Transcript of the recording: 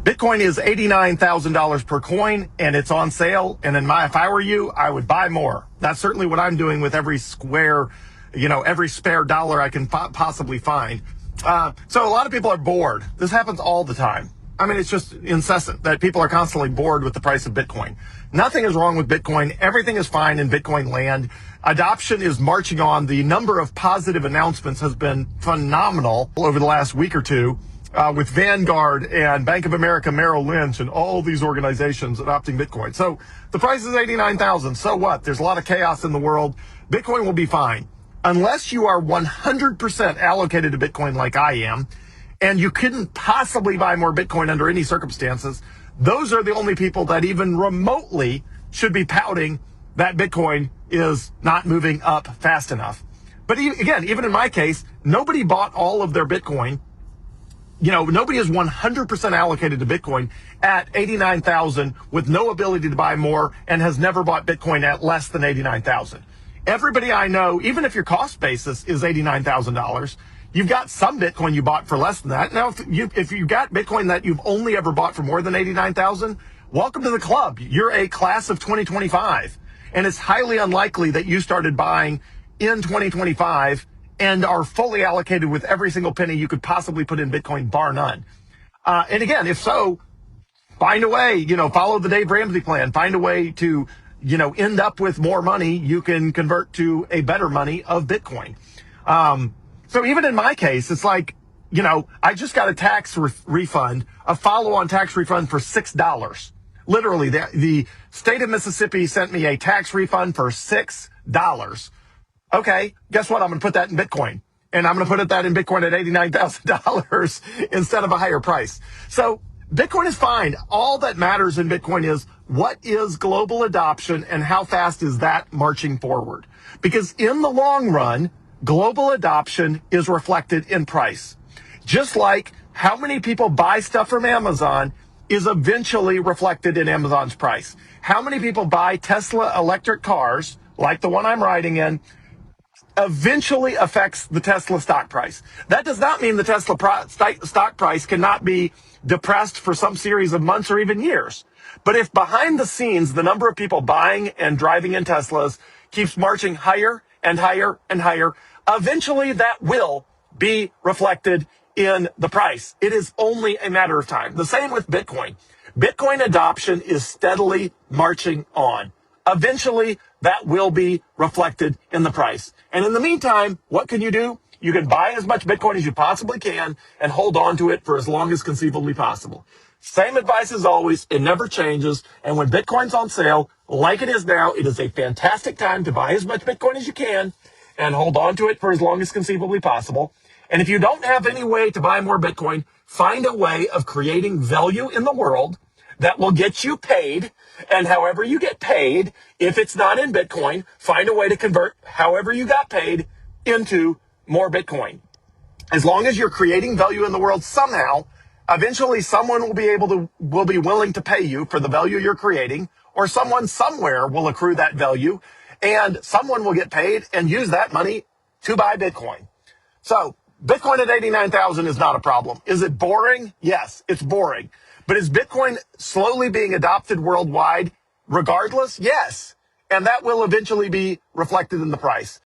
Bitcoin is $89,000 per coin, and it's on sale. And if I were you, I would buy more. That's certainly what I'm doing with every spare dollar I can possibly find. So a lot of people are bored. This happens all the time. I mean, it's just incessant that people are constantly bored with the price of Bitcoin. Nothing is wrong with Bitcoin. Everything is fine in Bitcoin land. Adoption is marching on. The number of positive announcements has been phenomenal over the last week or two, with Vanguard and Bank of America, Merrill Lynch, and all these organizations adopting Bitcoin. So the price is 89,000. So what? There's a lot of chaos in the world. Bitcoin will be fine. Unless you are 100% allocated to Bitcoin like I am, and you couldn't possibly buy more Bitcoin under any circumstances, those are the only people that even remotely should be pouting that Bitcoin is not moving up fast enough. But even in my case, nobody bought all of their Bitcoin. Nobody is 100% allocated to Bitcoin at 89,000 with no ability to buy more and has never bought Bitcoin at less than 89,000. Everybody I know, even if your cost basis is $89,000, you've got some Bitcoin you bought for less than that. Now, if you got Bitcoin that you've only ever bought for more than 89,000, welcome to the club. You're a class of 2025, and it's highly unlikely that you started buying in 2025 and are fully allocated with every single penny you could possibly put in Bitcoin, bar none. And again, if so, find a way. Follow the Dave Ramsey plan. Find a way to end up with more money you can convert to a better money of Bitcoin. So even in my case, it's like, I just got a tax refund, a follow-on tax refund for $6. Literally, the state of Mississippi sent me a tax refund for $6. Okay, guess what? I'm going to put that in Bitcoin. And I'm going to put that in Bitcoin at $89,000 instead of a higher price. So Bitcoin is fine. All that matters in Bitcoin is what is global adoption and how fast is that marching forward? Because in the long run, global adoption is reflected in price. Just like how many people buy stuff from Amazon is eventually reflected in Amazon's price. How many people buy Tesla electric cars, like the one I'm riding in, eventually affects the Tesla stock price. That does not mean the Tesla stock price cannot be depressed for some series of months or even years. But if behind the scenes, the number of people buying and driving in Teslas keeps marching higher and higher and higher, eventually that will be reflected in the price. It is only a matter of time. The same with Bitcoin. Bitcoin adoption is steadily marching on. Eventually, that will be reflected in the price. And in the meantime, what can you do? You can buy as much Bitcoin as you possibly can and hold on to it for as long as conceivably possible. Same advice as always. It never changes. And when Bitcoin's on sale, like it is now, it is a fantastic time to buy as much Bitcoin as you can and hold on to it for as long as conceivably possible. And if you don't have any way to buy more Bitcoin, find a way of creating value in the world that will get you paid. And however you get paid, if it's not in Bitcoin, find a way to convert however you got paid into more Bitcoin. As long as you're creating value in the world somehow, eventually someone will be willing to pay you for the value you're creating, or someone somewhere will accrue that value, and someone will get paid and use that money to buy Bitcoin. So Bitcoin at 89,000 is not a problem. Is it boring? Yes, it's boring. But is Bitcoin slowly being adopted worldwide regardless? Yes. And that will eventually be reflected in the price.